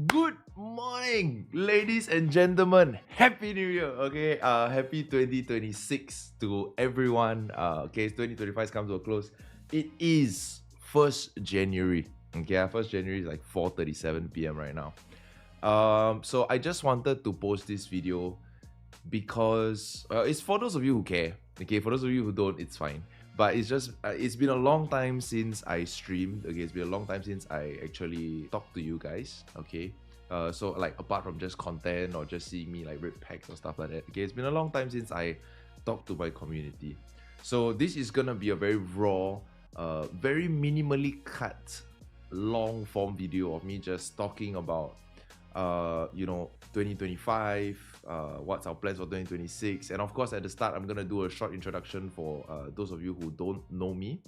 Good morning, ladies and gentlemen. Happy New Year. Okay, happy 2026 to everyone. Okay, 2025 comes to a close. It is 1st January. Okay, 1st January is like 4:37 p.m. right now. So I just wanted to post this video because it's for those of you who care. Okay, for those of you who don't, it's fine. But it's just it's been a long time since I streamed. Okay, it's been a long time since I actually talked to you guys. Okay, so like apart from just content or just seeing me like rip packs or stuff like that. Okay, it's been a long time since I talked to my community. So this is gonna be a very raw, very minimally cut, long form video of me just talking about 2025, what's our plans for 2026. And of course, at the start, I'm going to do a short introduction for those of you who don't know me.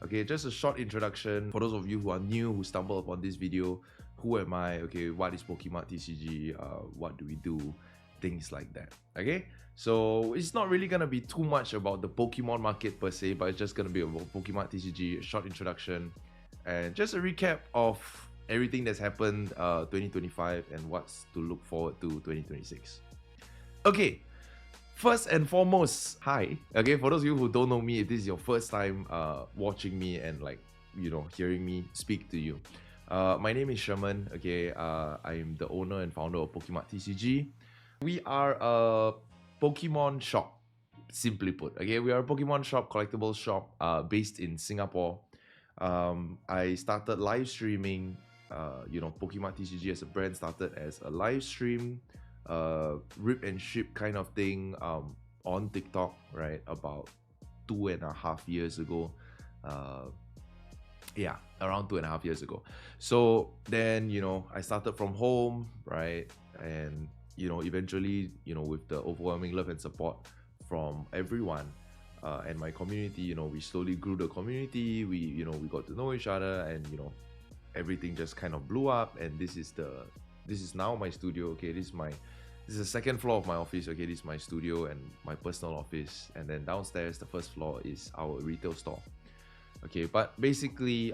Okay, just a short introduction for those of you who are new, who stumble upon this video. Who am I? Okay, what is Pokemon TCG? What do we do? Things like that. Okay, so it's not really gonna be too much about the Pokemon market per se, but it's just gonna be about Pokemon TCG, a short introduction, and just a recap of everything that's happened 2025 and what's to look forward to 2026. Okay, first and foremost, hi. Okay, for those of you who don't know me, if this is your first time watching me and hearing me speak to you, my name is Sherman. Okay, I'm the owner and founder of Pokemon TCG. We are a Pokemon shop, simply put. Okay, we are a Pokemon shop, collectible shop, based in Singapore. I started live streaming. Pokemon TCG as a brand started as a live stream, rip and ship kind of thing, on TikTok, right? About 2.5 years ago. Yeah, around 2.5 years ago. So then, I started from home, right? And, eventually, with the overwhelming love and support from everyone, and my community, we slowly grew the community. We got to know each other, and, everything just kind of blew up. And this is now my studio. Okay, this is the second floor of my office. Okay, this is my studio and my personal office. And then downstairs, the first floor is our retail store. Okay, but basically,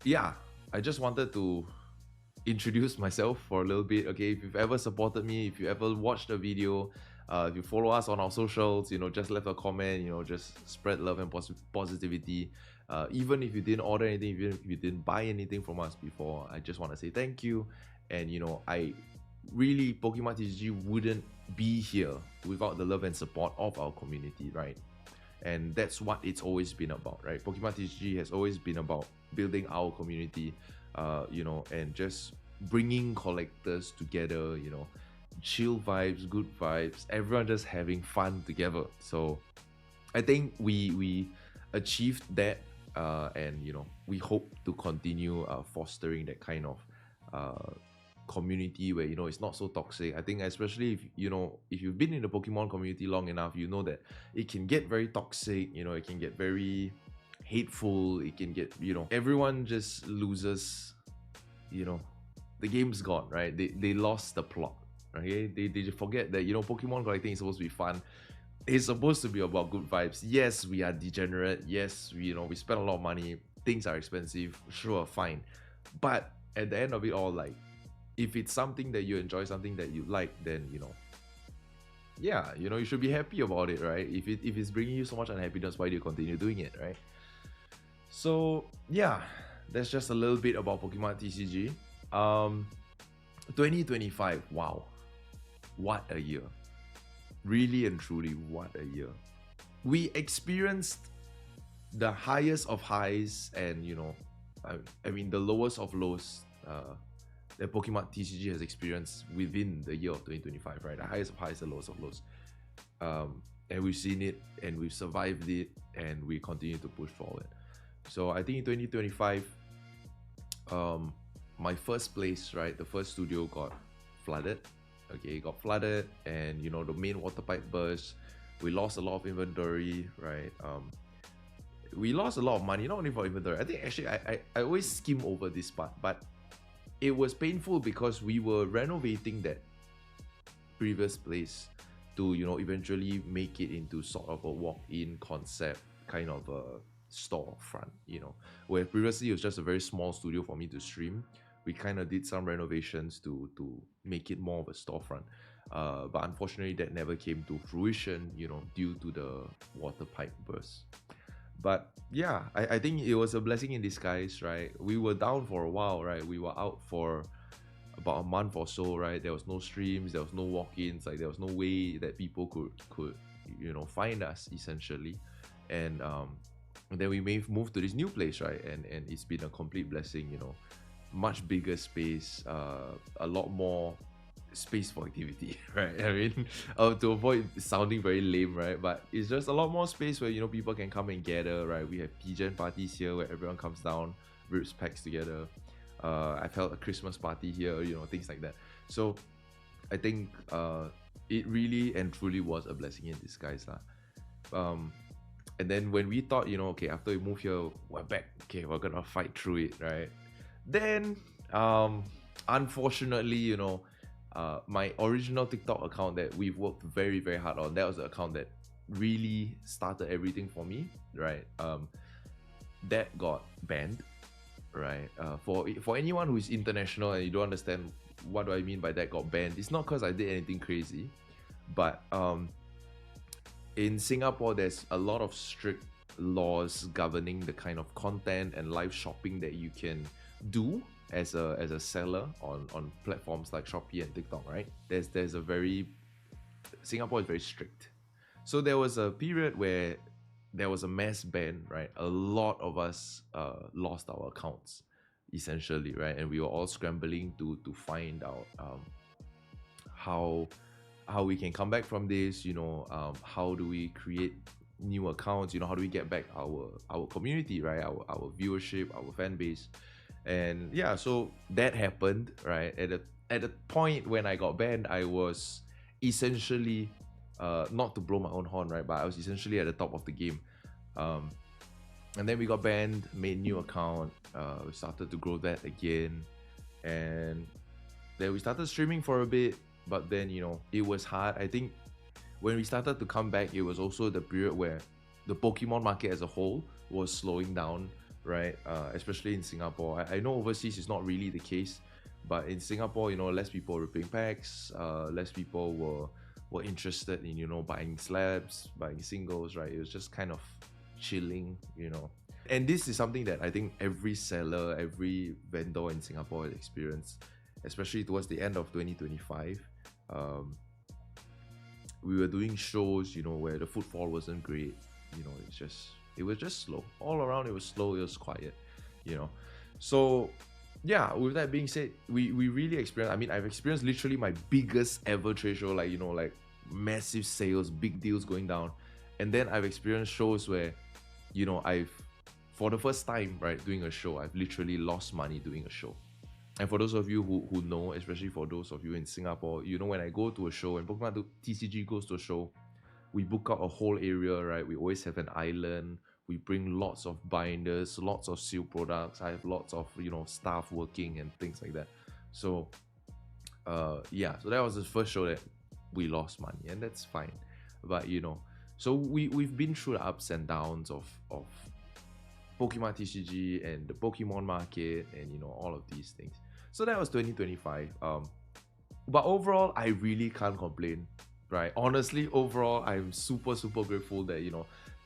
yeah, I just wanted to introduce myself for a little bit. Okay, if you've ever supported me, if you ever watched a video, if you follow us on our socials, just leave a comment, just spread love and positivity. Even if you didn't order anything, even if you didn't buy anything from us before, I just want to say thank you. And I really, Pokemon TCG wouldn't be here without the love and support of our community, right? And that's what it's always been about, right? Pokemon TCG has always been about building our community, and just bringing collectors together, chill vibes, good vibes, everyone just having fun together. So I think we achieved that, and we hope to continue fostering that kind of community where it's not so toxic. I think especially if you've been in the Pokemon community long enough, you know that it can get very toxic. It can get very hateful. It can get everyone just loses. The game's gone, right? They lost the plot. Okay, they forget that Pokemon collecting is supposed to be fun. It's supposed to be about good vibes. Yes, we are degenerate. Yes, we spend a lot of money. Things are expensive. Sure, fine. But at the end of it all, like, if it's something that you enjoy, something that you like, then yeah, you should be happy about it, right? If it's bringing you so much unhappiness, why do you continue doing it, right? So yeah, that's just a little bit about Pokemon TCG. 2025, wow, what a year! Really and truly, what a year! We experienced the highest of highs, and I mean the lowest of lows that Pokemon TCG has experienced within the year of 2025, right? The highest of highs, the lowest of lows. And we've seen it, and we've survived it, and we continue to push forward. So I think in 2025, my first place, right, the first studio got flooded. Okay, it got flooded, and the main water pipe burst. We lost a lot of inventory, right? We lost a lot of money, not only for inventory. I think actually I always skim over this part, but it was painful because we were renovating that previous place to eventually make it into sort of a walk-in concept kind of a storefront, where previously it was just a very small studio for me to stream. We kind of did some renovations to make it more of a storefront. But unfortunately, that never came to fruition, due to the water pipe burst. But yeah, I think it was a blessing in disguise, right? We were down for a while, right? We were out for about a month or so, right? There was no streams, there was no walk-ins, like there was no way that people could find us essentially. And then we may move to this new place, right? And it's been a complete blessing, much bigger space, a lot more space for activity, right? I mean, to avoid sounding very lame, right? But it's just a lot more space where people can come and gather, right? We have pigeon parties here where everyone comes down, ribs packs together. I've held a Christmas party here, things like that. So I think it really and truly was a blessing in disguise, lah. And then when we thought, okay, after we move here, we're back. Okay, we're gonna fight through it, right? Then, unfortunately, my original TikTok account that we've worked very, very hard on, that was the account that really started everything for me, right? That got banned, right? For anyone who is international and you don't understand what do I mean by that got banned, it's not because I did anything crazy, but in Singapore, there's a lot of strict laws governing the kind of content and live shopping that you can do as a seller on platforms like Shopee and TikTok, right? There's a very Singapore is very strict. So there was a period where there was a mass ban, right? A lot of us lost our accounts, essentially, right? And we were all scrambling to find out how we can come back from this. How do we create new accounts? How do we get back our community, right? Our viewership, our fan base. And yeah, so that happened, right? At the point when I got banned, I was essentially not to blow my own horn, right? But I was essentially at the top of the game. And then we got banned, made new account, we started to grow that again, and then we started streaming for a bit. But then it was hard. I think when we started to come back, it was also the period where the Pokemon market as a whole was slowing down, right? Especially in Singapore. I know overseas is not really the case, but in Singapore, less people were ripping packs, less people were interested in buying slabs, buying singles, right? It was just kind of chilling. And this is something that I think every seller, every vendor in Singapore has experienced, especially towards the end of 2025. We were doing shows, where the footfall wasn't great. It was just slow all around. It was slow, it was quiet. So yeah, with that being said, we really experienced, I mean, I've experienced literally my biggest ever trade show, like massive sales, big deals going down. And then I've experienced shows where I've, for the first time, right, doing a show, I've literally lost money doing a show. And for those of you who know, especially for those of you in Singapore, when I go to a show, and Pokemon TCG goes to a show, we book out a whole area, right? We always have an island. We bring lots of binders, lots of seal products. I have lots of, staff working and things like that. So, yeah, so that was the first show that we lost money, and that's fine. But, so we've been through the ups and downs of Pokemon TCG and the Pokemon market and, all of these things. So that was 2025. But overall, I really can't complain, right? Honestly, overall, I'm super, super grateful that,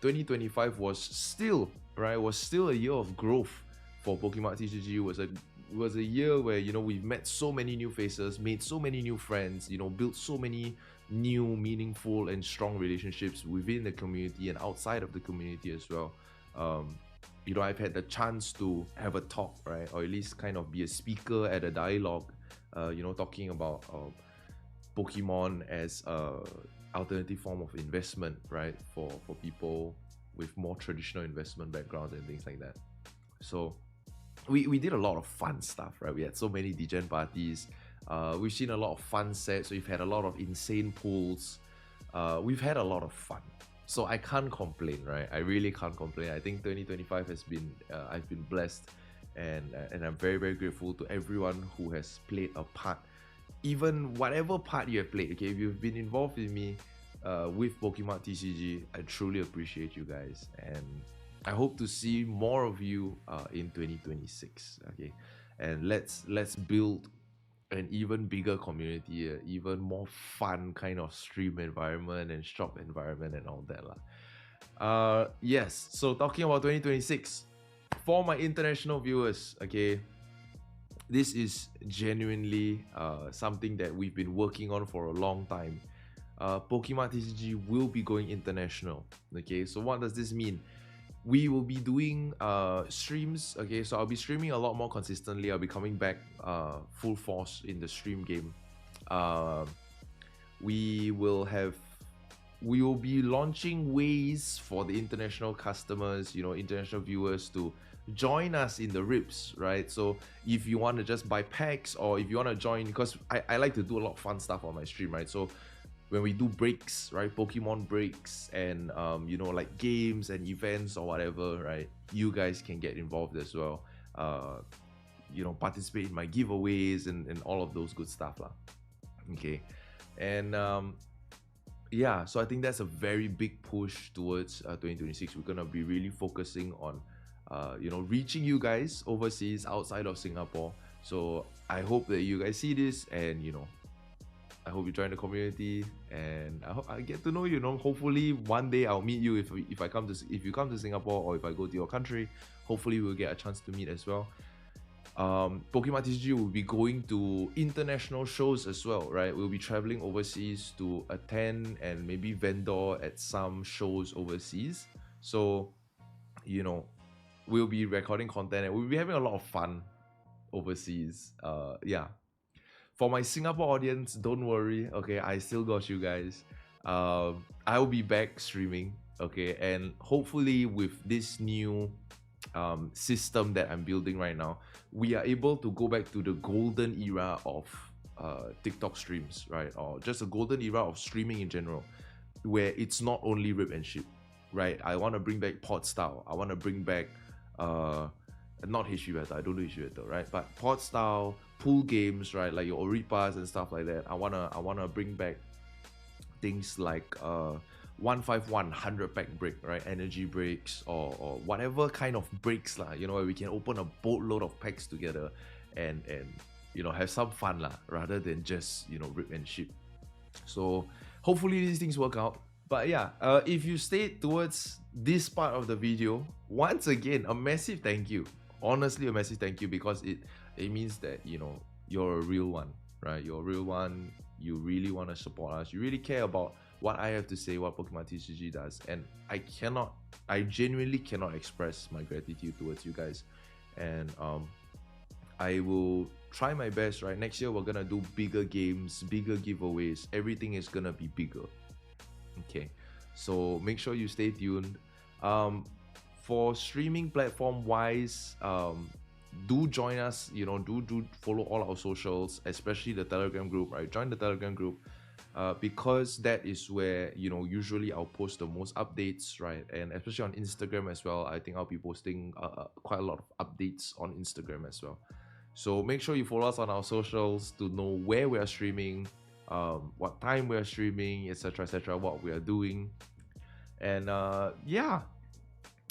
2025 was still, right, was still a year of growth for Pokemon TCG. It was a year where, we've met so many new faces, made so many new friends, built so many new, meaningful and strong relationships within the community and outside of the community as well. I've had the chance to have a talk, right, or at least kind of be a speaker at a dialogue, talking about Pokemon as a alternative form of investment, right, for people with more traditional investment backgrounds and things like that. So we did a lot of fun stuff, right? We had so many degen parties. We've seen a lot of fun sets. We've had a lot of insane pools. We've had a lot of fun. So I can't complain, right? I really can't complain. I think 2025 has been, I've been blessed, and I'm very, very grateful to everyone who has played a part. Even whatever part you have played, okay? If you've been involved with me with Pokemon TCG, I truly appreciate you guys. And I hope to see more of you in 2026, okay? and let's build an even bigger community, even more fun kind of stream environment and shop environment and all that lah. Yes, so talking about 2026, for my international viewers, okay, this is genuinely something that we've been working on for a long time. Pokemon TCG will be going international. Okay, so what does this mean? We will be doing streams. Okay, so I'll be streaming a lot more consistently. I'll be coming back full force in the stream game. Uh, we will have we will be launching ways for the international customers, international viewers to join us in the rips, right? So if you want to just buy packs, or if you want to join, because I like to do a lot of fun stuff on my stream, right? So when we do breaks, right, Pokemon breaks, and like games and events or whatever, right, you guys can get involved as well. Participate in my giveaways and all of those good stuff lah. Okay, and yeah, so I think that's a very big push towards 2026. We're gonna be really focusing on reaching you guys overseas, outside of Singapore. So I hope that you guys see this, and I hope you join the community, and I hope I get to know you. Hopefully one day I'll meet you if you come to Singapore, or if I go to your country. Hopefully we'll get a chance to meet as well. Pokemon TCG will be going to international shows as well, right? We'll be traveling overseas to attend and maybe vendor at some shows overseas. So, we'll be recording content and we'll be having a lot of fun overseas. Yeah. For my Singapore audience, don't worry. Okay, I still got you guys. I'll be back streaming. Okay, and hopefully with this new system that I'm building right now, we are able to go back to the golden era of TikTok streams, right? Or just a golden era of streaming in general, where it's not only rip and ship, right? I want to bring back pod style. I want to bring back not history battle. I don't do history battle, right? But pod style, pool games, right? Like your Oripas and stuff like that. I wanna bring back things like 151 100 pack break, right? Energy breaks, or whatever kind of breaks lah, where we can open a boatload of packs together and have some fun lah, rather than just rip and ship. So hopefully these things work out. But yeah, if you stayed towards this part of the video, once again, a massive thank you. Honestly, a massive thank you, because it means that you're a real one, right? You're a real one. You really want to support us. You really care about what I have to say, what Pokemon TCG does, and I genuinely cannot express my gratitude towards you guys. And I will try my best, right? Next year we're gonna do bigger games, bigger giveaways. Everything is gonna be bigger. Okay, so make sure you stay tuned. For streaming platform wise, do join us. Do follow all our socials, especially the Telegram group, right? Join the Telegram group. Because that is where usually I'll post the most updates, right? And especially on Instagram as well. I think I'll be posting quite a lot of updates on Instagram as well. So make sure you follow us on our socials to know where we are streaming, what time we are streaming, etc., what we are doing. And yeah,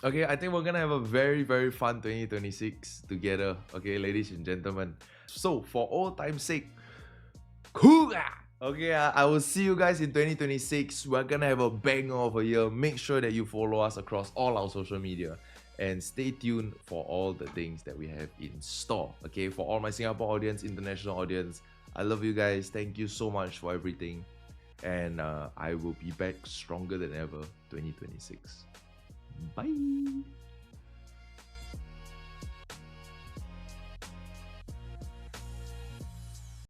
okay, I think we're gonna have a very, very fun 2026 together. Okay, ladies and gentlemen. So for all time's sake, okay, I will see you guys in 2026. We're gonna have a banger of a year. Make sure that you follow us across all our social media, and stay tuned for all the things that we have in store. Okay, for all my Singapore audience, international audience, I love you guys. Thank you so much for everything, and I will be back stronger than ever 2026. Bye.